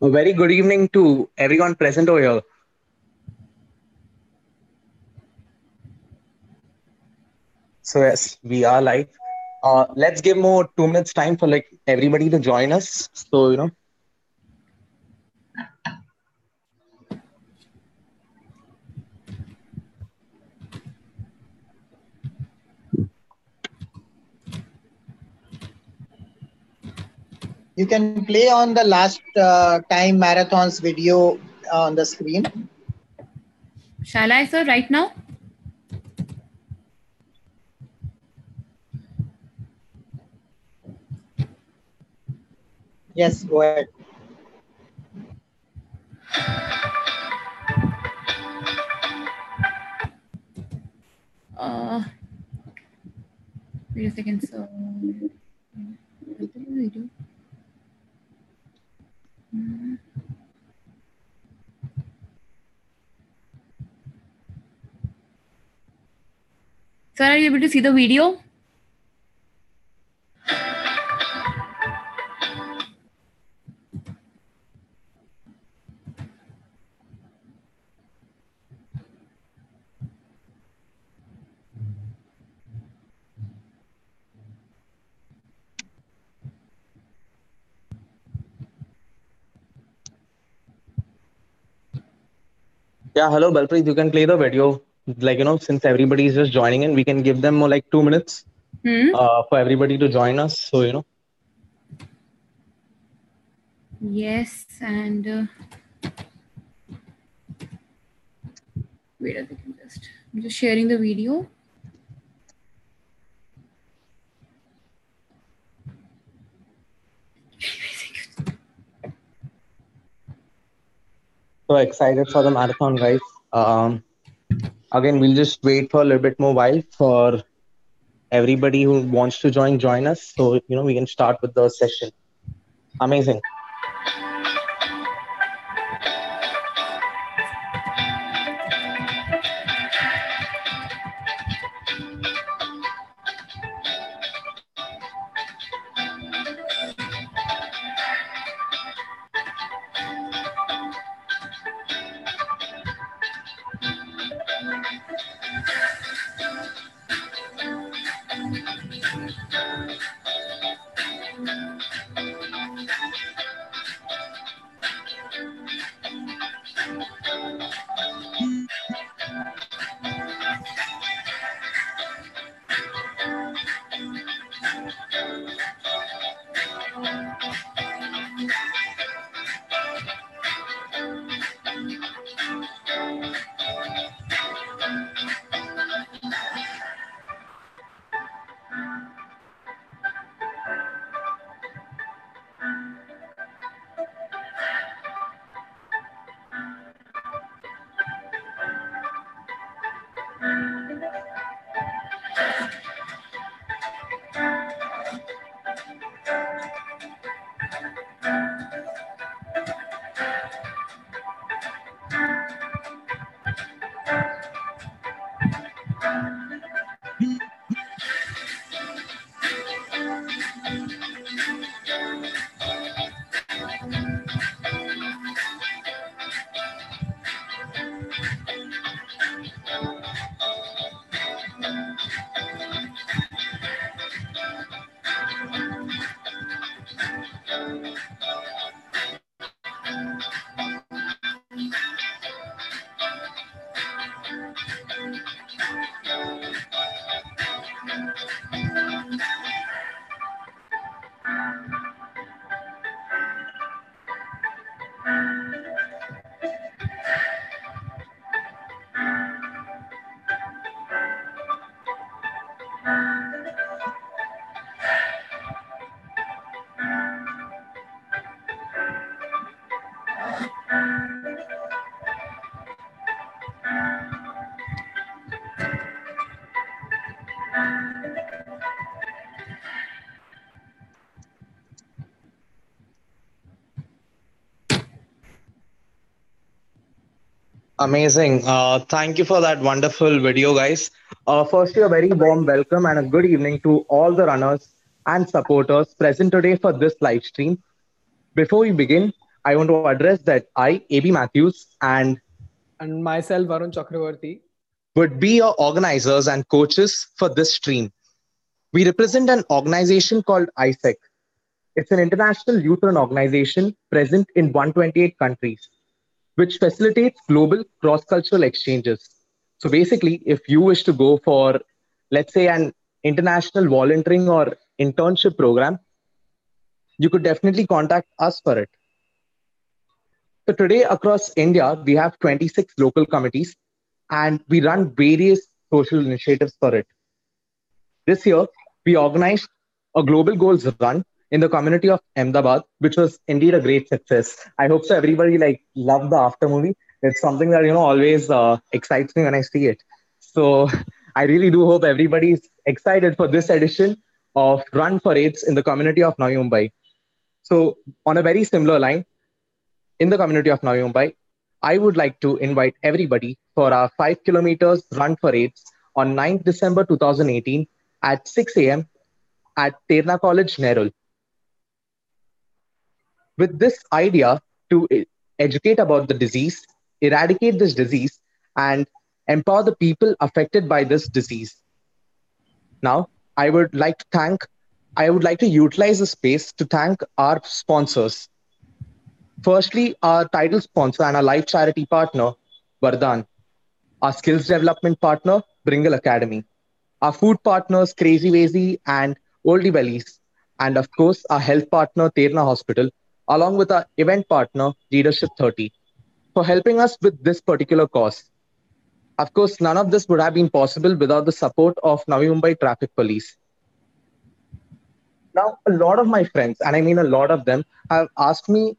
A very good evening to everyone present over here. So yes, we are live. Let's give more 2 minutes time for like everybody to join us. You can play on the last time marathons video on the screen. Shall I, sir, right now? Yes, go ahead. Uh, Wait a second. So, video. Sir, are you able to see the video? Yeah, hello Balpreet, you can play the video. Since everybody is just joining in, we can give them more like 2 minutes for everybody to join us. Yes, and wait a second. I'm just sharing the video. So excited for the marathon, guys. Again, we'll just wait for a little bit more while for everybody who wants to join us. We can start with the session. Amazing. Amazing. Thank you for that wonderful video, guys. Firstly, a very warm welcome and a good evening to all the runners and supporters present today for this live stream. Before we begin, I want to address that I, AB Matthews, and And myself, Varun Chakravarti. would be your organizers and coaches for this stream. We represent an organization called ISEC. It's an international youth run organization present in 128 countries, which facilitates global cross cultural exchanges. So basically, if you wish to go for, let's say, an international volunteering or internship program, you could definitely contact us for it. So today across India, we have 26 local committees and we run various social initiatives for it. This year, we organized a global goals run in the community of Ahmedabad, which was indeed a great success. I hope so. Everybody like loved the after movie. It's something that always excites me when I see it. So I really do hope everybody's excited for this edition of Run for AIDS in the community of Navi Mumbai. So on a very similar line, in the community of Navi Mumbai, I would like to invite everybody for our 5 kilometers run for AIDS on 9th December 2018 at 6 a.m. at Terna College, Nerul. With this idea to educate about the disease, eradicate this disease, and empower the people affected by this disease. Now, I would like to thank, I would like to utilize the space to thank our sponsors. Firstly, our title sponsor and our life charity partner, Vardhan, our skills development partner, Bringle Academy, our food partners, Crazy Wazy and Oldie Bellies, and of course, our health partner, Terna Hospital, along with our event partner, Leadership 30, for helping us with this particular cause. Of course, none of this would have been possible without the support of Navi Mumbai Traffic Police. Now, a lot of my friends, and I mean a lot of them, have asked me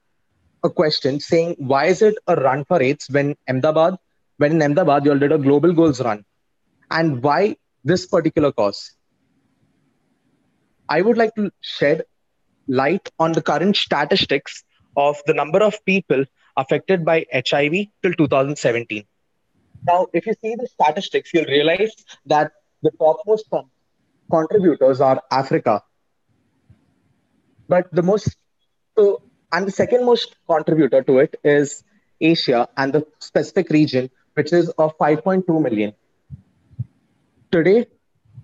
a question saying, why is it a run for AIDS when in Ahmedabad you all did a global goals run? And why this particular cause? I would like to shed light on the current statistics of the number of people affected by HIV till 2017. Now, if you see the statistics, you'll realize that the topmost contributors are Africa, but the most so and the second most contributor to it is Asia and the specific region, which is of 5.2 million. Today,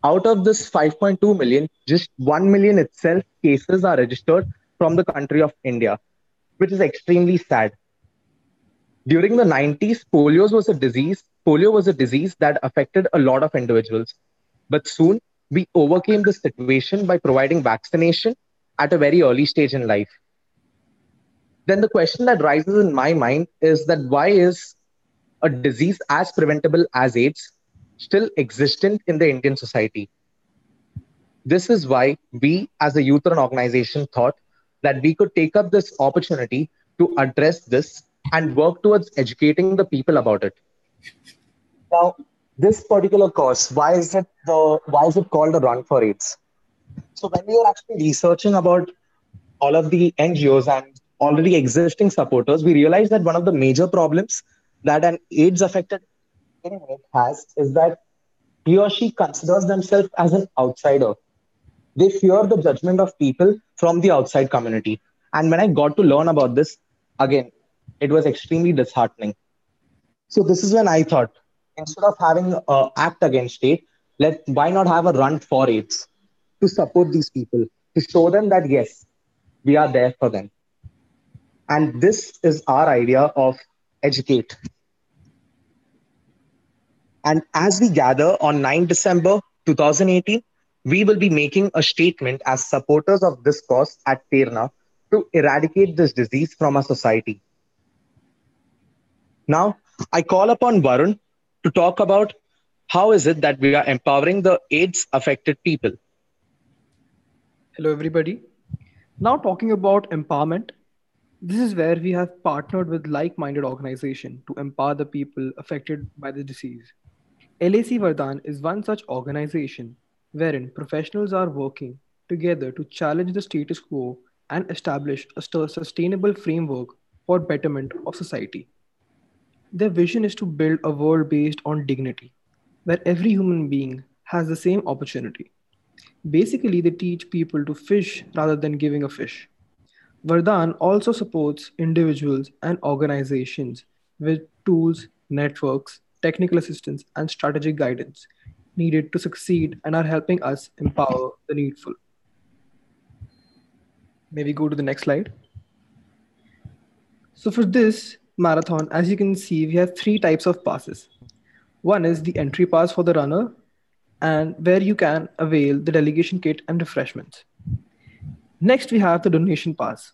out of this 5.2 million, just 1 million itself cases are registered from the country of India, which is extremely sad. During the 90s, polio was a disease that affected a lot of individuals. But soon we overcame this situation by providing vaccination at a very early stage in life. Then the question that rises in my mind is that why is a disease as preventable as AIDS still existent in the Indian society? This is why we, as a youth run organization, thought that we could take up this opportunity to address this and work towards educating the people about it. Now, this particular cause, why is it called a run for AIDS? So when we were actually researching about all of the NGOs and already existing supporters, we realized that one of the major problems that an AIDS affected inmate has is that he or she considers themselves as an outsider. They fear the judgment of people from the outside community. And when I got to learn about this, again, it was extremely disheartening. So this is when I thought, instead of having an act against it, why not have a run for AIDS to support these people, to show them that yes, we are there for them. And this is our idea of educate. And as we gather on 9 December 2018, we will be making a statement as supporters of this cause at Terna to eradicate this disease from our society. Now, I call upon Varun to talk about how is it that we are empowering the AIDS affected people. Hello, everybody. Now, talking about empowerment, this is where we have partnered with like-minded organization to empower the people affected by the disease. LAC Vardhan is one such organization wherein professionals are working together to challenge the status quo and establish a sustainable framework for betterment of society. Their vision is to build a world based on dignity, where every human being has the same opportunity. Basically, they teach people to fish rather than giving a fish. Vardhan also supports individuals and organizations with tools, networks, technical assistance, and strategic guidance needed to succeed and are helping us empower the needful. Maybe go to the next slide. So, for this marathon, as you can see, we have three types of passes. One is the entry pass for the runner, and where you can avail the delegation kit and refreshments. Next, we have the donation pass,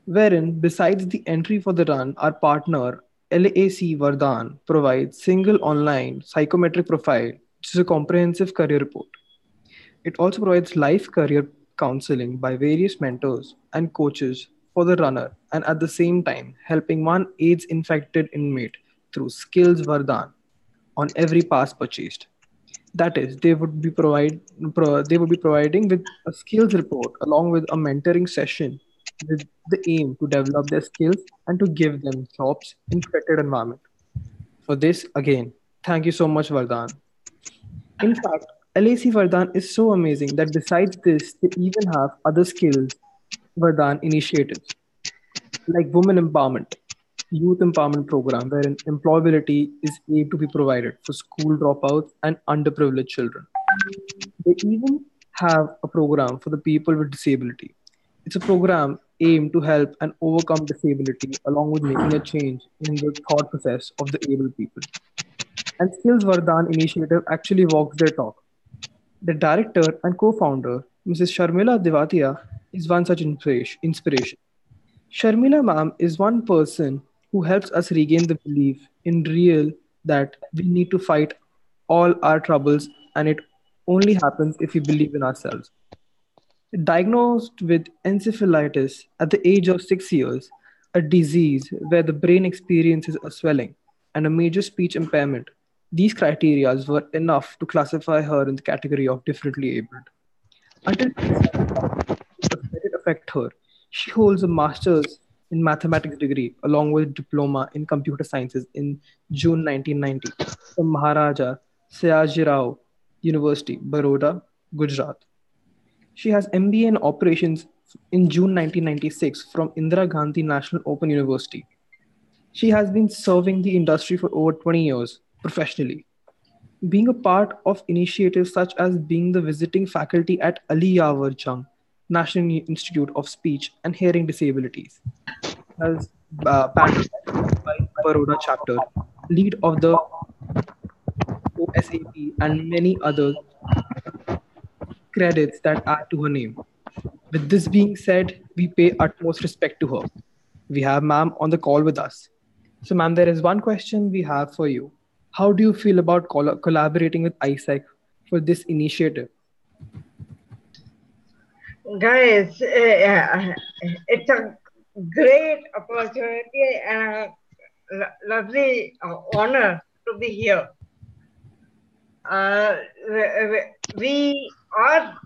wherein besides the entry for the run, our partner LAC Vardhan provides single online psychometric profile, which is a comprehensive career report. It also provides life career counseling by various mentors and coaches for the runner, and at the same time helping one AIDS infected inmate through Skills Vardhan on every pass purchased. That is, they would be providing with a skills report along with a mentoring session with the aim to develop their skills and to give them jobs in protected environment. For this, again, thank you so much, Vardhan. In fact, LAC Vardhan is so amazing that besides this, they even have other skills Vardhan initiatives like women empowerment, youth empowerment program, wherein employability is aimed to be provided for school dropouts and underprivileged children. They even have a program for the people with disability. It's a program aimed to help and overcome disability along with making a change in the thought process of the able people. And Skills Vardhan initiative actually walks their talk. The director and co-founder, Mrs. Sharmila Devatia, is one such inspiration. Sharmila ma'am is one person who helps us regain the belief in real that we need to fight all our troubles and it only happens if we believe in ourselves. Diagnosed with encephalitis at the age of 6 years, a disease where the brain experiences a swelling and a major speech impairment, these criteria were enough to classify her in the category of differently abled. Until she decided that let it affect her, she holds a master's in mathematics degree along with diploma in computer sciences in June 1990 from Maharaja Sayajirao University, Baroda, Gujarat. She has MBA in operations in June 1996 from Indira Gandhi National Open University. She has been serving the industry for over 20 years professionally, being a part of initiatives such as being the visiting faculty at Ali Yavar Jung National Institute of Speech and Hearing Disabilities, as patronized by Baroda chapter, lead of the OSAP, and many other credits that add to her name. With this being said, we pay utmost respect to her. We have ma'am on the call with us. So, ma'am, there is one question we have for you. How do you feel about collaborating with ISEC for this initiative? Guys, it's a great opportunity and a lovely honor to be here. We are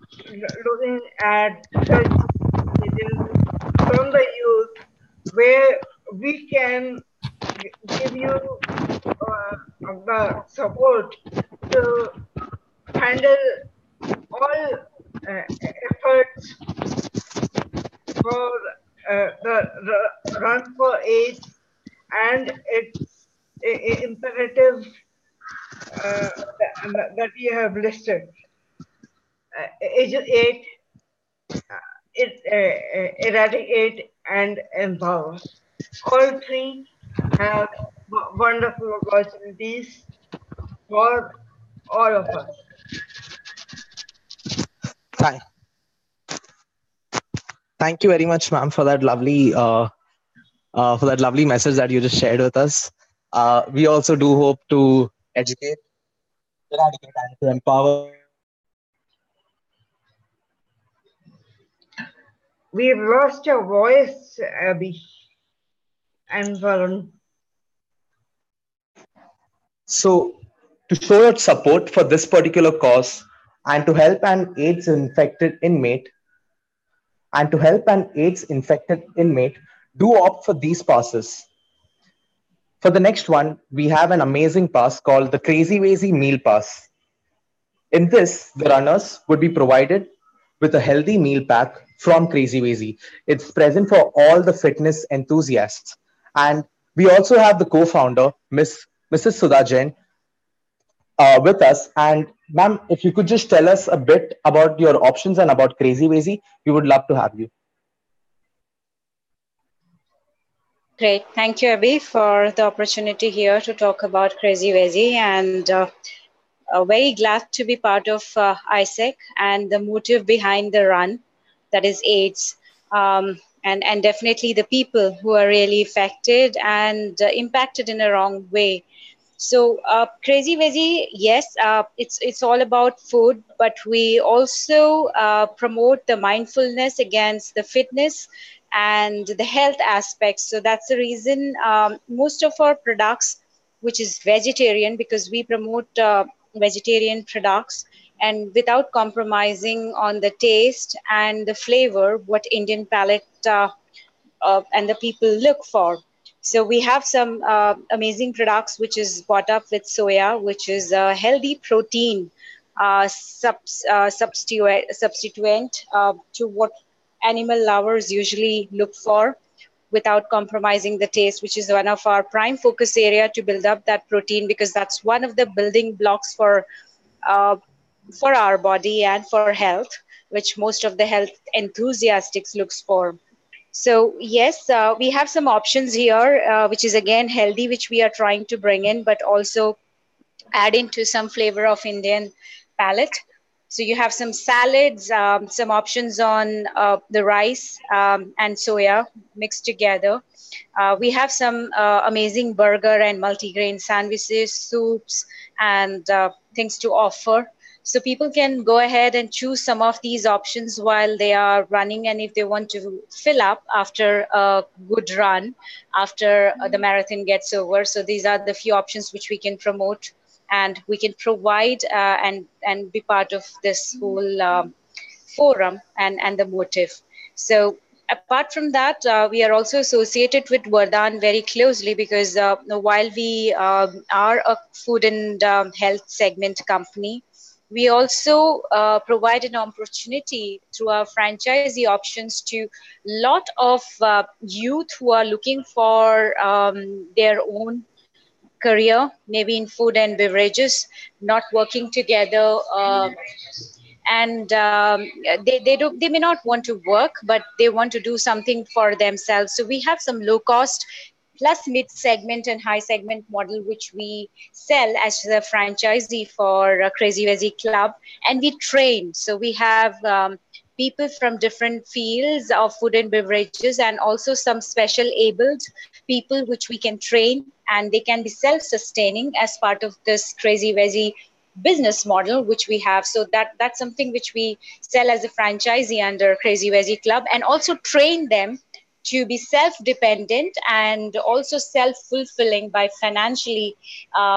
looking at such initiatives from the youth where we can give you the support to handle all efforts for the run for AIDS and its imperative that you have listed. Age 8, eradicate, and empower. All three have wonderful opportunities for all of us. Thank, thank you very much, ma'am, for that lovely message that you just shared with us. We also do hope to educate, eradicate, and to empower We've lost your voice, Abby and Varun. So, to show your support for this particular cause and to help an AIDS infected inmate, do opt for these passes. For the next one, we have an amazing pass called the Crazy Wazy Meal Pass. In this, the runners would be provided with a healthy meal pack from Crazy Wazy. It's present for all the fitness enthusiasts. And we also have the co-founder, Mrs. Sudha Jain, with us. And ma'am, if you could just tell us a bit about your options and about Crazy Wazy, we would love to have you. Great. Thank you, Abhi, for the opportunity here to talk about Crazy Veggie. And very glad to be part of ISEC and the motive behind the run, that is AIDS. And definitely the people who are really affected and impacted in a wrong way. So Crazy Veggie, yes, it's all about food, but we also promote the mindfulness against the fitness and the health aspects. So that's the reason most of our products, which is vegetarian, because we promote vegetarian products and without compromising on the taste and the flavor, what Indian palate and the people look for. So we have some amazing products which is bought up with soya, which is a healthy protein substituent to what animal lovers usually look for without compromising the taste, which is one of our prime focus area to build up that protein, because that's one of the building blocks uh, for our body and for health, which most of the health enthusiasts looks for. So yes, we have some options here, which is again healthy, which we are trying to bring in, but also add into some flavor of Indian palate. So you have some salads, some options on the rice and soya mixed together. We have some amazing burger and multigrain sandwiches, soups, and things to offer. So people can go ahead and choose some of these options while they are running, and if they want to fill up after a good run, after the marathon gets over. So these are the few options which we can promote and we can provide and be part of this whole forum and the motive. So apart from that, we are also associated with Vardhan very closely, because while we are a food and health segment company, we also provide an opportunity through our franchisee options to lot of youth who are looking for their own career, maybe in food and beverages, not working together, and they may not want to work, but they want to do something for themselves. So we have some low cost plus mid segment and high segment model which we sell as a franchisee for Crazy Veggie Club, and we train. So we have people from different fields of food and beverages, and also some special abled people which we can train, and they can be self-sustaining as part of this Crazy Veggie business model which we have. So that's something which we sell as a franchisee under Crazy Veggie Club, and also train them to be self-dependent and also self-fulfilling by financially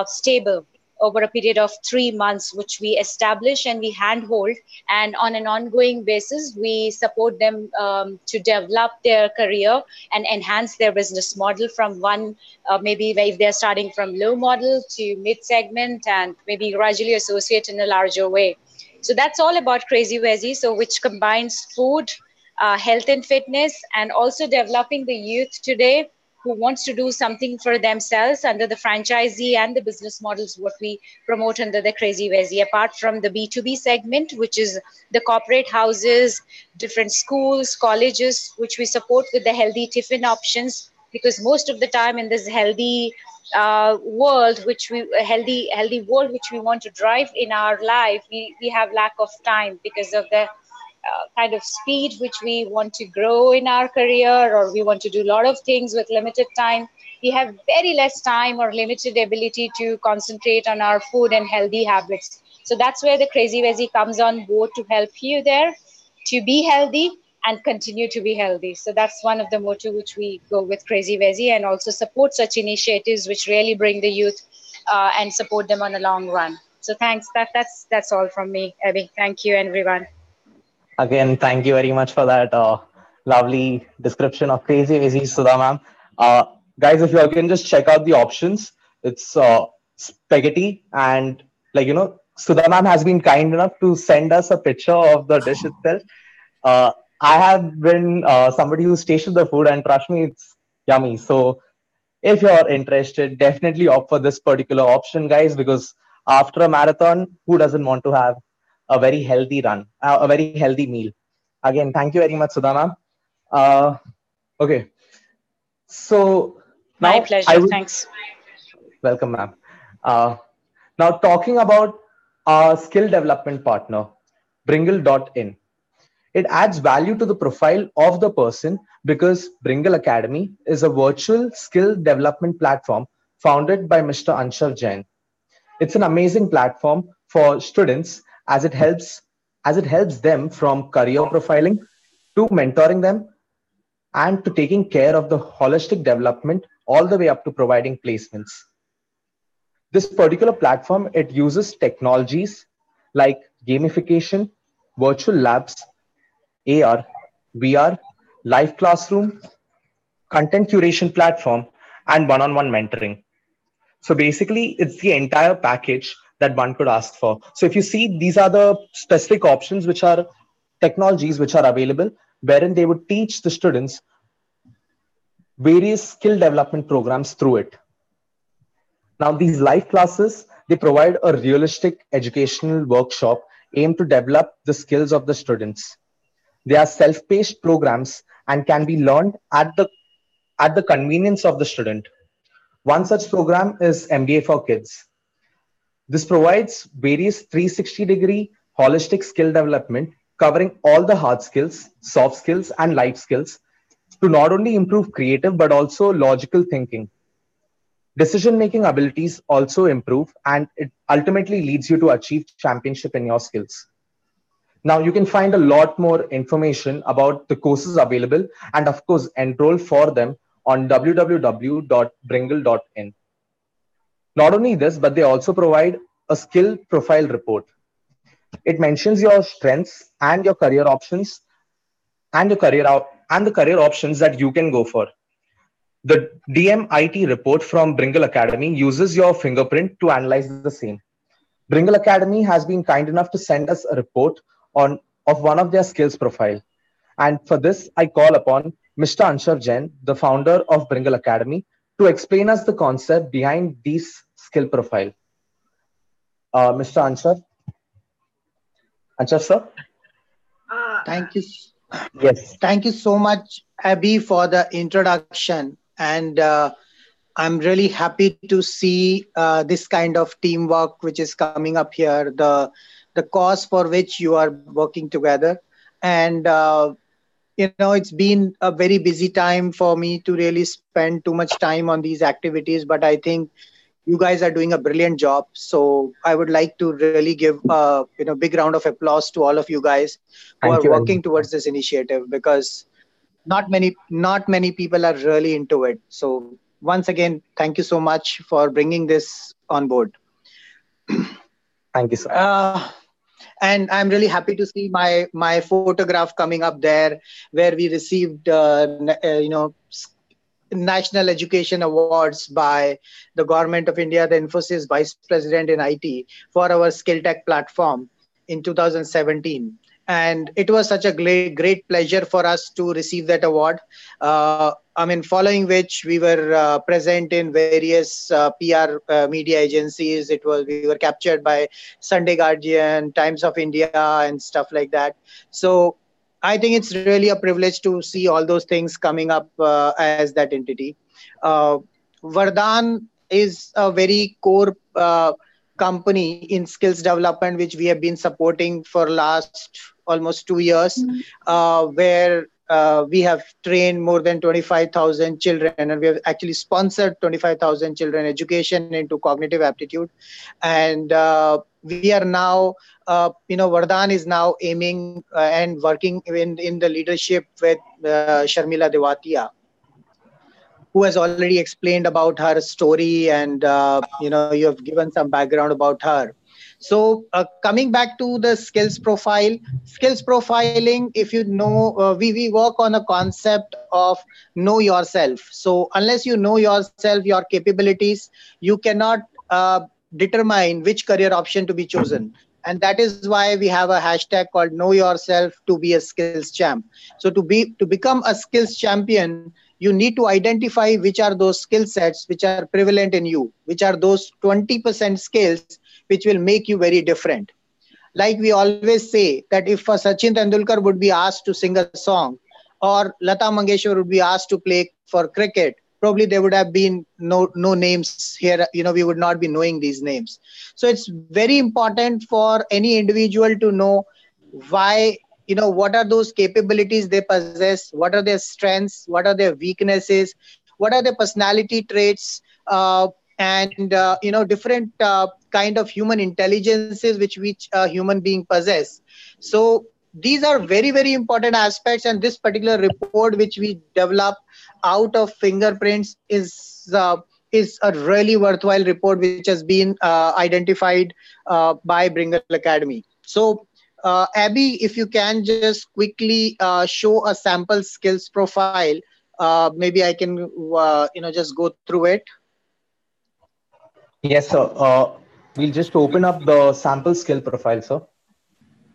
stable over a period of 3 months, which we establish and we handhold, and on an ongoing basis we support them to develop their career and enhance their business model from one, maybe if they're starting from low model to mid segment, and maybe gradually associate in a larger way. So that's all about Crazy Veggie, so which combines food, health and fitness, and also developing the youth today who wants to do something for themselves under the franchisee and the business models what we promote under the Crazy Veggie. Apart from the B2B segment, which is the corporate houses, different schools, colleges, which we support with the healthy tiffin options, because most of the time in this healthy world which we a healthy world which we want to drive in our life, we have lack of time because of the kind of speed which we want to grow in our career, or we want to do a lot of things with limited time. We have very less time or limited ability to concentrate on our food and healthy habits. So that's where the Crazy Veggie comes on board to help you there to be healthy and continue to be healthy. So that's one of the motto which we go with Crazy Veggie, and also support such initiatives which really bring the youth and support them on a long run. So thanks. That's all from me, Abby. Thank you, everyone. Again, thank you very much for that lovely description of Crazy Wazy, Sudha ma'am. Uh, Guys, if you can just check out the options, it's spaghetti and, like, Sudha ma'am has been kind enough to send us a picture of the dish itself. Uh, I have been somebody who's tasted the food, and trust me, it's yummy. So if you're interested, definitely opt for this particular option, guys, because after a marathon, who doesn't want to have a very healthy run, a very healthy meal? Again, thank you very much, Sudha ma'am. Uh, okay, so My now I pleasure. would Thanks. welcome, ma'am. Uh, Now, talking about our skill development partner, Bringle.in. It adds value to the profile of the person because Bringle Academy is a virtual skill development platform founded by Mr. Anshar Jain. It's an amazing platform for students as it helps them from career profiling to mentoring them and to taking care of the holistic development all the way up to providing placements. This particular platform, it uses technologies like gamification, virtual labs, AR, VR, live classroom, content curation platform, and one-on-one mentoring. So basically, it's the entire package that one could ask for. So if you see, these are the specific options which are technologies which are available, wherein they would teach the students various skill development programs through it. Now, these live classes, they provide a realistic educational workshop aimed to develop the skills of the students. They are self-paced programs and can be learned at the convenience of the student. One such program is MBA for Kids. This provides various 360-degree holistic skill development covering all the hard skills, soft skills, and life skills to not only improve creative but also logical thinking. Decision making abilities also improve, and it ultimately leads you to achieve championship in your skills. Now, you can find a lot more information about the courses available and, of course, enroll for them on www.bringle.in. Not only this, but they also provide a skill profile report. It mentions your strengths and your career options and the career options that you can go for. The DMIT report from Bringle Academy uses your fingerprint to analyze the same. Bringle Academy has been kind enough to send us a report on of one of their skills profile. And for this, I call upon Mr. Anshar Jain, the founder of Bringle Academy, to explain us the concept behind these skill profile. Mr. Anshar sir? Uh, Thank you. Yes. Thank you so much, Abby, for the introduction. And I'm really happy to see this kind of teamwork which is coming up here, the cause for which you are working together. And it's been a very busy time for me to really spend too much time on these activities, but I think you guys are doing a brilliant job. So I would like to really give a big round of applause to all of you guys who are Thank you very working much. towards this initiative, because not many people are really into it. So once again, thank you so much for bringing this on board. Thank you, sir. And I'm really happy to see my photograph coming up there, where we received National Education Awards by the Government of India, the Infosys Vice President in IT, for our Skill Tech platform in 2017. And it was such a great pleasure for us to receive that award. Following which we were present in various PR media agencies. We were captured by Sunday Guardian, Times of India, and stuff like that. So I think it's really a privilege to see all those things coming up as that entity. Uh, Vardhan is a very core company in skills development, which we have been supporting for last almost 2 years, where we have trained more than 25,000 children, and we have actually sponsored 25,000 children education into cognitive aptitude. And we are now, Vardhan is now aiming and working in the leadership with Sharmila Dewatia, who has already explained about her story, and you have given some background about her. So coming back to the skills profiling, if you know, we work on a concept of know yourself. So unless you know yourself, your capabilities, you cannot determine which career option to be chosen. And that is why we have a hashtag called Know Yourself to be a skills champ. So to become a skills champion, you need to identify which are those skill sets which are prevalent in you, which are those 20% skills which will make you very different. Like we always say that if a Sachin Tendulkar would be asked to sing a song, or Lata Mangeshwar would be asked to play for cricket, probably there would have been no names here. We would not be knowing these names. So it's very important for any individual to know why, what are those capabilities they possess, what are their strengths, what are their weaknesses, what are their personality traits, and different kind of human intelligences which a human being possess. So these are very, very important aspects, and this particular report which we develop out of fingerprints is a really worthwhile report which has been identified by Bringle Academy. So Abby, if you can just quickly show a sample skills profile, maybe I can just go through it. Yes, sir. We'll just open up the sample skill profile, sir.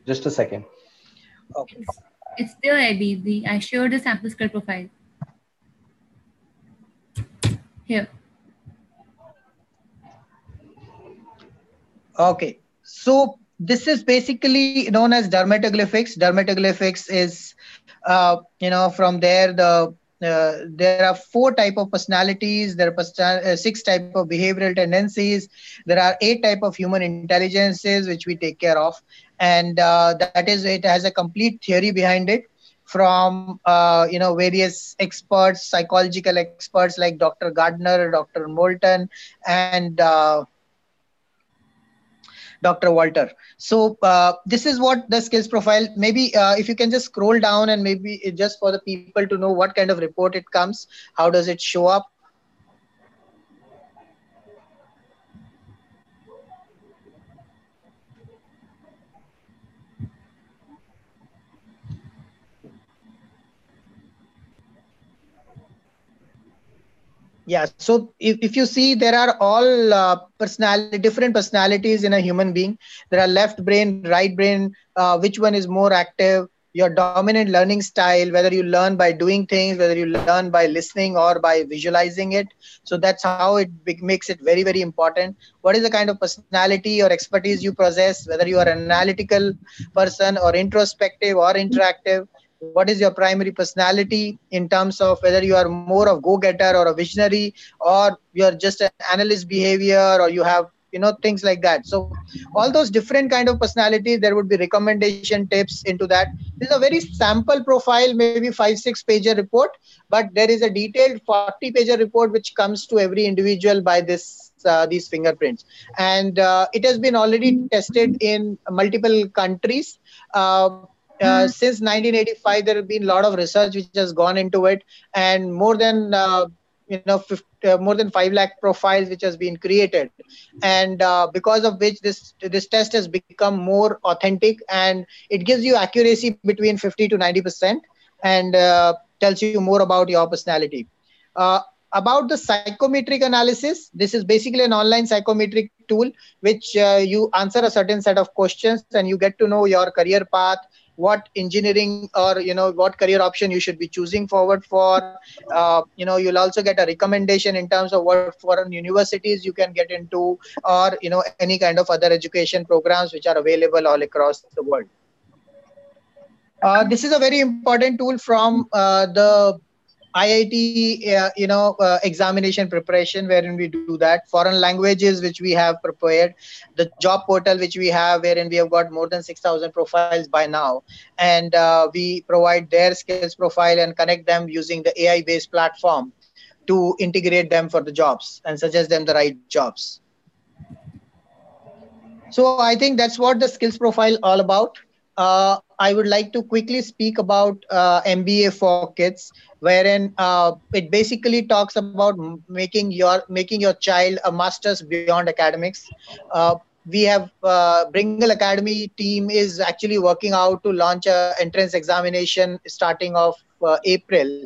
Just a second. Okay. It's there, Abby. I shared the sample skill profile. Here. Okay. So this is basically known as dermatoglyphics. Dermatoglyphics is, from there there are 4 type of personalities. There are 6 type of behavioral tendencies. There are 8 type of human intelligences which we take care of, and that is, it has a complete theory behind it from various experts, psychological experts like Dr. Gardner, Dr. Moulton, and Dr. Walter. So this is what the skills profile. Maybe if you can just scroll down, and maybe just for the people to know what kind of report it comes, how does it show up? Yeah, so if you see, there are all different personalities in a human being. There are left brain, right brain, which one is more active, your dominant learning style, whether you learn by doing things, whether you learn by listening or by visualizing it. So that's how it makes it very, very important. What is the kind of personality or expertise you possess, whether you are an analytical person or introspective or interactive. What is your primary personality in terms of whether you are more of go-getter or a visionary, or you're just an analyst behavior, or you have things like that. So all those different kind of personalities, there would be recommendation tips into that. This is a very sample profile, maybe 5-6 pager report, but there is a detailed 40-pager report which comes to every individual by these fingerprints, and it has been already tested in multiple countries. Since 1985, there have been a lot of research which has gone into it, and more than 5 lakh profiles which has been created, and because of which this test has become more authentic, and it gives you accuracy between 50 to 90%, and tells you more about your personality. About the psychometric analysis, this is basically an online psychometric tool which you answer a certain set of questions and you get to know your career path, what engineering or what career option you should be choosing forward for. You'll also get a recommendation in terms of what foreign universities you can get into, or any kind of other education programs which are available all across the world. This is a very important tool from the IIT, examination preparation, wherein we do that. Foreign languages, which we have prepared. The job portal, which we have, wherein we have got more than 6,000 profiles by now. And we provide their skills profile and connect them using the AI-based platform to integrate them for the jobs and suggest them the right jobs. So I think that's what the skills profile all about. I would like to quickly speak about MBA for kids, wherein it basically talks about making your child a master's beyond academics. We have Bringle Academy team is actually working out to launch a entrance examination starting of April,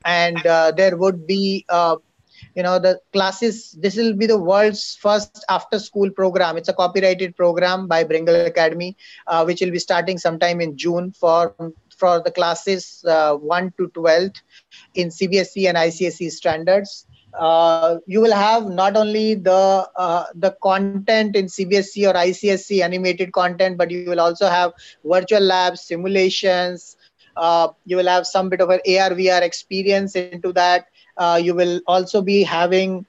and there would be The classes, this will be the world's first after school program. It's a copyrighted program by Bringle Academy, which will be starting sometime in June for the classes 1 to 12th in CBSE and ICSE standards. You will have not only the content in CBSE or ICSE animated content, but you will also have virtual labs, simulations. You will have some bit of an AR VR experience into that. You will also be having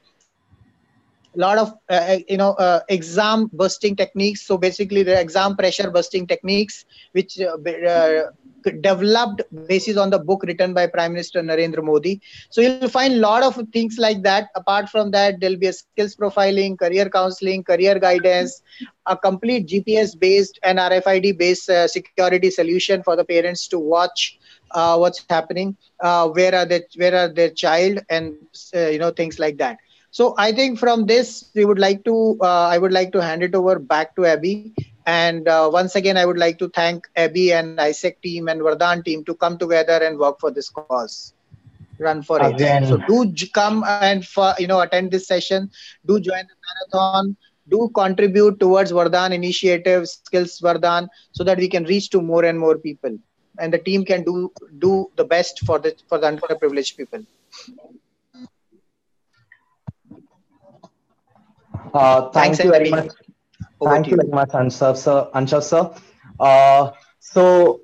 a lot of exam busting techniques. So basically the exam pressure busting techniques, which developed basis on the book written by Prime Minister Narendra Modi. So you'll find a lot of things like that. Apart from that, there'll be a skills profiling, career counseling, career guidance, a complete GPS based and RFID based security solution for the parents to watch what's happening, where are their child, and things like that. So I think from this we would like to I would like to hand it over back to Abby. And once again, I would like to thank Abby and ISEC team and Vardhan team to come together and work for this cause, run for it. So Again, do come and attend this session. Do join the marathon. Do contribute towards Vardhan initiative, Skills Vardhan, so that we can reach to more and more people, and the team can do the best for the underprivileged people. Thanks, thank you very Abby. much. Over Thank to you very you. much, Anshav sir. So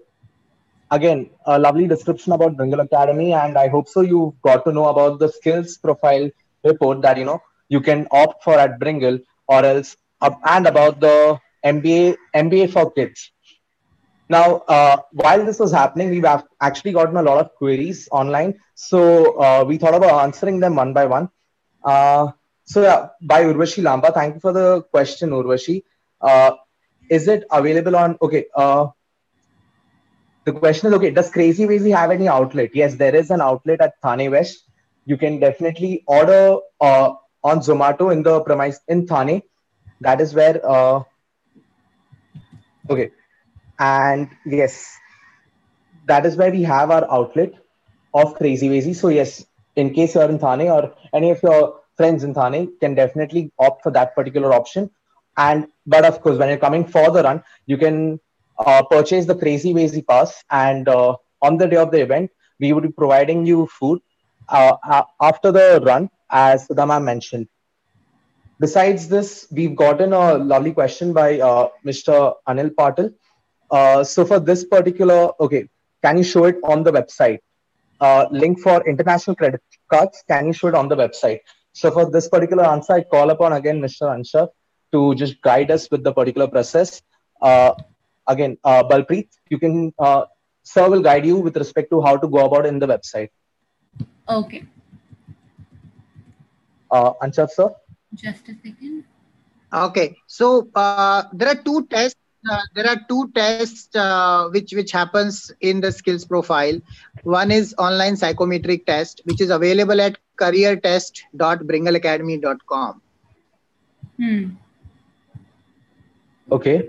again, a lovely description about Bringle Academy, and I hope so you got to know about the skills profile report that you can opt for at Bringle, or else and about the MBA for kids. Now, while this was happening, we've actually gotten a lot of queries online, so we thought about answering them one by one. Uh, so yeah, by Urvashi Lamba, thank you for the question, Urvashi. Uh, is it available on? Okay. The question is, okay, does Crazy Wazy have any outlet? Yes, there is an outlet at Thane West. You can definitely order on Zomato in the premise in Thane. That is where. Okay, and yes, that is where we have our outlet of Crazy Wazy. So yes, in case you are in Thane or any of your friends in Thane, can definitely opt for that particular option. And but of course, when you're coming for the run, you can purchase the Crazy Wazy pass, and on the day of the event, we would be providing you food after the run, as Sudama mentioned. Besides this, we've gotten a lovely question by Mr. Anil Patil. So for this particular, okay, can you show it on the website? Link for international credit cards, can you show it on the website? So for this particular answer, I call upon again Mr. Anshav to just guide us with the particular process. Again, Balpreet, you can, sir will guide you with respect to how to go about in the website. Okay, Anshav, sir? just a second. Okay, so there are two tests. Which happens in the skills profile. One is online psychometric test, which is available at careertest.bringleacademy.com. Hmm. Okay.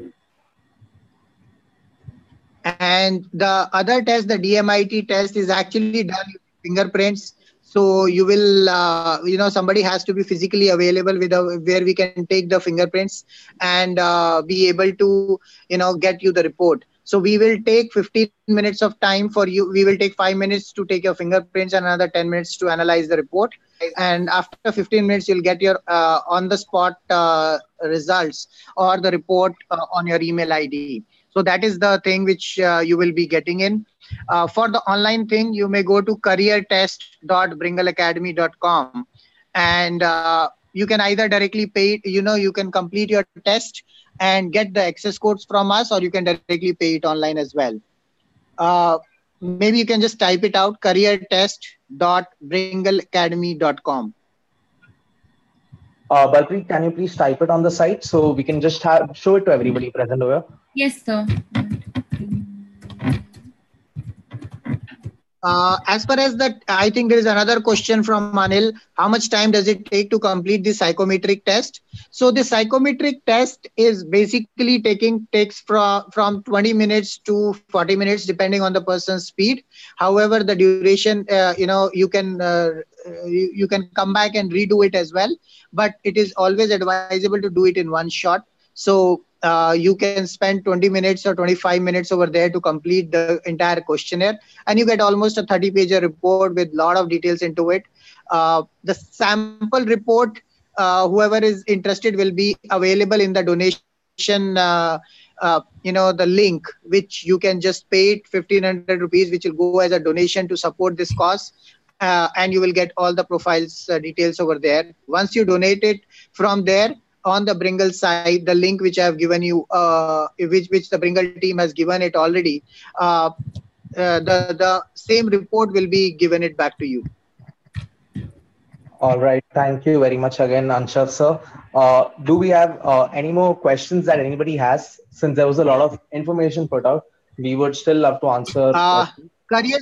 And the other test, the DMIT test, is actually done using fingerprints. So you will, somebody has to be physically available where we can take the fingerprints and be able to, get you the report. So we will take 15 minutes of time for you. We will take 5 minutes to take your fingerprints and another 10 minutes to analyze the report. And after 15 minutes, you'll get your on the spot results or the report on your email ID. So that is the thing which you will be getting in. For the online thing, you may go to careertest.bringleacademy.com, and you can either directly pay it, you can complete your test and get the access codes from us, or you can directly pay it online as well. Uh, Maybe you can just type it out, careertest.bringleacademy.com. Balpreet, can you please type it on the site so we can just show it to everybody present over? Yes, sir. As far as that, I think there is another question from Anil. How much time does it take to complete the psychometric test? So the psychometric test is basically takes from 20 minutes to 40 minutes, depending on the person's speed. However, the duration, you can come back and redo it as well, but it is always advisable to do it in one shot. So you can spend 20 minutes or 25 minutes over there to complete the entire questionnaire, and you get almost a 30-page report with a lot of details into it. The sample report, whoever is interested, will be available in the donation, the link, which you can just pay it 1,500 rupees, which will go as a donation to support this cause. And you will get all the profiles details over there. Once you donate it, from there, on the Bringle side, the link which I have given you, which the Bringle team has given it already, uh, the same report will be given it back to you. All right. Thank you very much again, Anshav sir. Do we have any more questions that anybody has? Since there was a lot of information put out, we would still love to answer Uh, questions. Career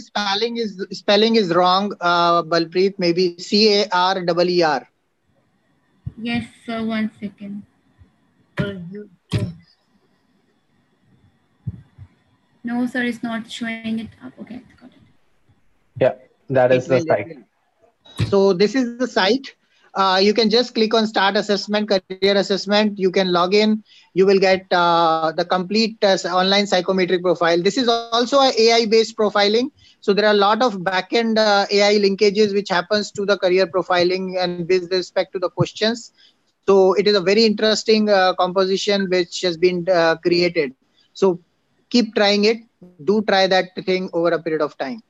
spelling is wrong. Balpreet, maybe CAREER. Yes, sir. 1 second. You can. No, sir, it's not showing it up. Okay, got it. Yeah, that It is the will. It site. will. So this is the site. You can just click on Start Assessment, Career Assessment. You can log in. You will get the complete online psychometric profile. This is also a AI-based profiling. So there are a lot of backend AI linkages which happens to the career profiling and with respect to the questions. So it is a very interesting composition which has been created. So keep trying it. Do try that thing over a period of time.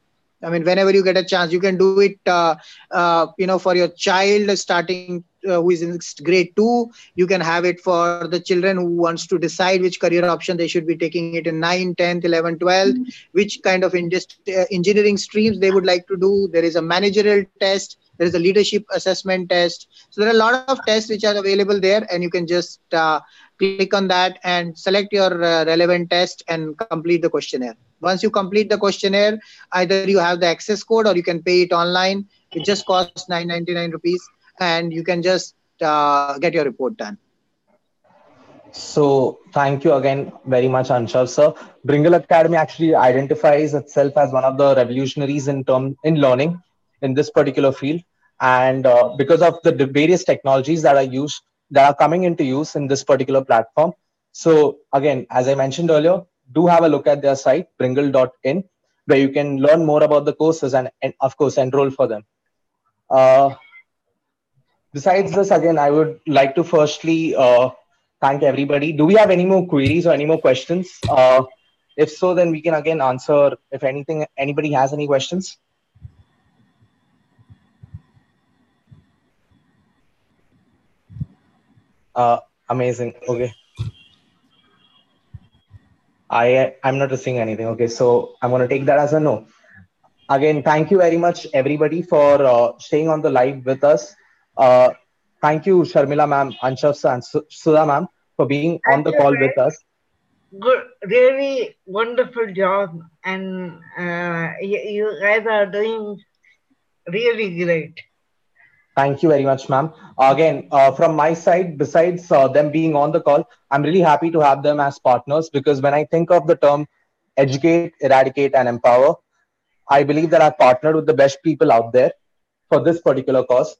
I mean, whenever you get a chance, you can do it, for your child starting who is in grade two. You can have it for the children who wants to decide which career option they should be taking it in 9, 10th, 11th, 12th, which kind of engineering streams they would like to do. There is a managerial test. There is a leadership assessment test. So there are a lot of tests which are available there, and you can just click on that and select your relevant test and complete the questionnaire. Once you complete the questionnaire, either you have the access code or you can pay it online. It just costs 999 rupees, and you can just get your report done. So thank you again very much, Anshav sir. Bringle Academy actually identifies itself as one of the revolutionaries in learning in this particular field, and because of the various technologies that are used that are coming into use in this particular platform. So again, as I mentioned earlier, do have a look at their site bringle.in, where you can learn more about the courses and of course enroll for them. Uh, Besides this, again, I would like to firstly thank everybody. Do we have any more queries or any more questions? If so, then we can again answer if anything, anybody has any questions. Amazing. Okay. I'm not receiving anything. Okay, so I'm going to take that as a no. Again, thank you very much, everybody, for staying on the live with us. Uh, Thank you, Sharmila ma'am, Anshav sir, and Sudha ma'am, for being on Thank the you, call with friend. us. Good, really wonderful job, and you guys are doing really great. Thank you very much, ma'am. Again, from my side, besides them being on the call, I'm really happy to have them as partners because when I think of the term educate, eradicate, and empower, I believe that I've partnered with the best people out there for this particular cause.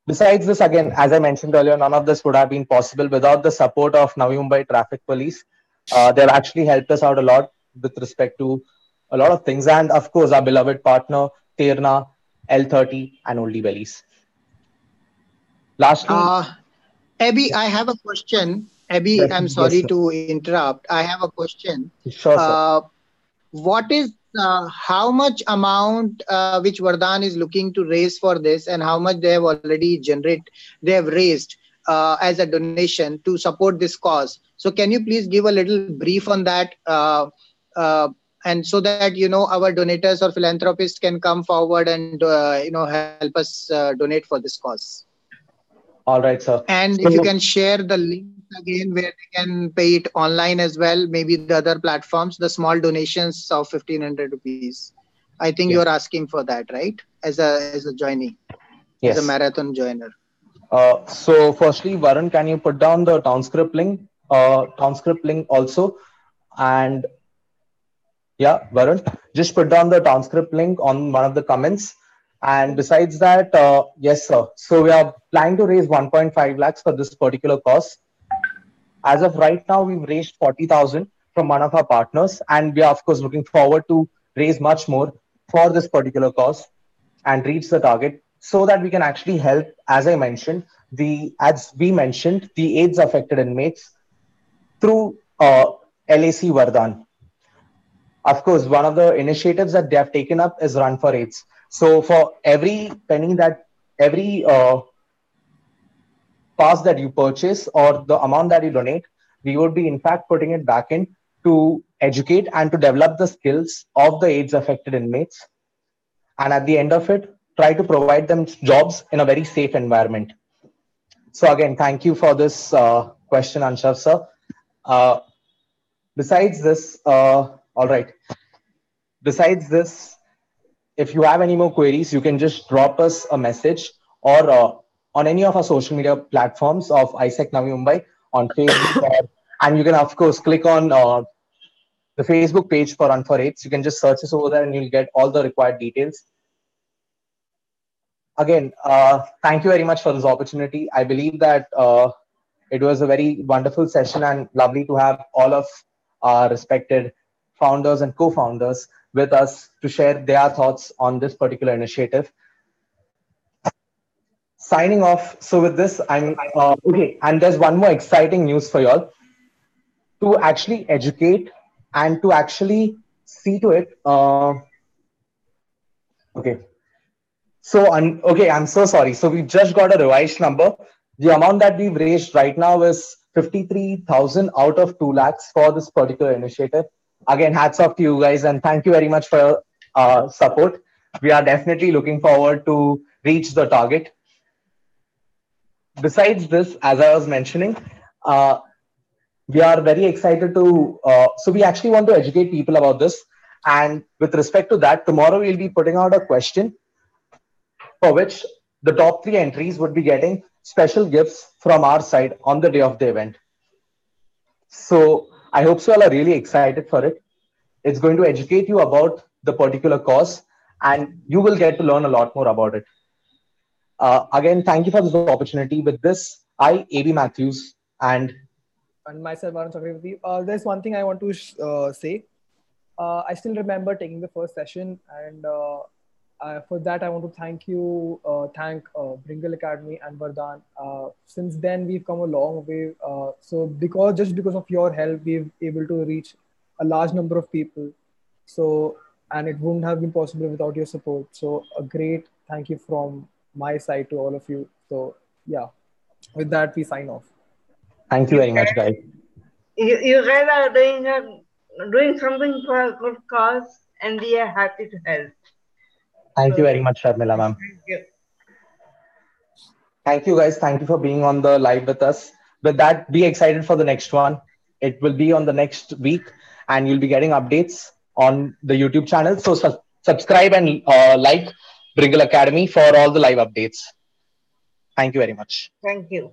Besides this, again, as I mentioned earlier, none of this would have been possible without the support of Navi Mumbai Traffic Police. They've actually helped us out a lot with respect to a lot of things. And of course, our beloved partner, Terna, L30, and Oldie Bellies. Lastly, Uh, Abby, I have a question. Abby, yes, I'm yes, sorry to interrupt. I have a question. sure, sir. What is how much amount which Vardhan is looking to raise for this, and how much they have raised as a donation to support this cause? So can you please give a little brief on that, and so that our donators or philanthropists can come forward and help us donate for this cause. All right, sir. And if you So, can share the links again where they can pay it online as well, maybe the other platforms, the small donations of 1,500 rupees. I think Yes. you're asking for that, right? As a joinee, as a Yes. marathon joiner. So firstly, Varun, can you put down the town script link also? And yeah, Varun, just put down the town script link on one of the comments. And besides that, yes, sir. So we are planning to raise 1.5 lakhs for this particular cause. As of right now, we've raised 40,000 from one of our partners, and we are of course looking forward to raise much more for this particular cause and reach the target so that we can actually help, as we mentioned, the AIDS affected inmates through LAC Vardhan. Of course, one of the initiatives that they have taken up is Run for AIDS. So for every penny that every pass that you purchase or the amount that you donate, we would be in fact putting it back in to educate and to develop the skills of the AIDS affected inmates. And at the end of it, try to provide them jobs in a very safe environment. So again, thank you for this question, Anshav sir. Uh, besides this, all right. Besides this, if you have any more queries, you can just drop us a message or on any of our social media platforms of ISEC Navi Mumbai on Facebook, and you can of course click on the Facebook page for Run for AIDS. You can just search us over there, and you'll get all the required details. Again, thank you very much for this opportunity. I believe that it was a very wonderful session and lovely to have all of our respected founders and co-founders with us to share their thoughts on this particular initiative. Signing off. So with this, I'm okay. And there's one more exciting news for y'all to actually educate and to actually see to it. Okay. So okay, I'm so sorry. So we just got a revised number. The amount that we've raised right now is 53,000 out of 2 lakhs for this particular initiative. Again, hats off to you guys and thank you very much for your support. We are definitely looking forward to reach the target. Besides this, as I was mentioning, uh, we are very excited to. So we actually want to educate people about this. And with respect to that, tomorrow we'll be putting out a question for which the top three entries would be getting special gifts from our side on the day of the event. So I hope you all are really excited for it. It's going to educate you about the particular cause, and you will get to learn a lot more about it. Again, thank you for this opportunity. With this, I, AB Matthews, and And myself, Varun Chakravarti. There's one thing I want to say. I still remember taking the first session, and for that, I want to thank Bringle Academy and Vardhan. Since then, we've come a long way. So, because of your help, we've able to reach a large number of people. So, and it wouldn't have been possible without your support. So, a great thank you from my side to all of you. So, yeah, with that, we sign off. thank you You very much, guys, guys. you guys are doing something for a good cause, and we are happy to help. Thank you So very much, Sharmila ma'am. thank you. Thank you, guys. Thank you for being on the live with us. With that, be excited for the next one. It will be on the next week, and you'll be getting updates on the YouTube channel. So subscribe and like Bringle Academy for all the live updates. Thank you very much. Thank you.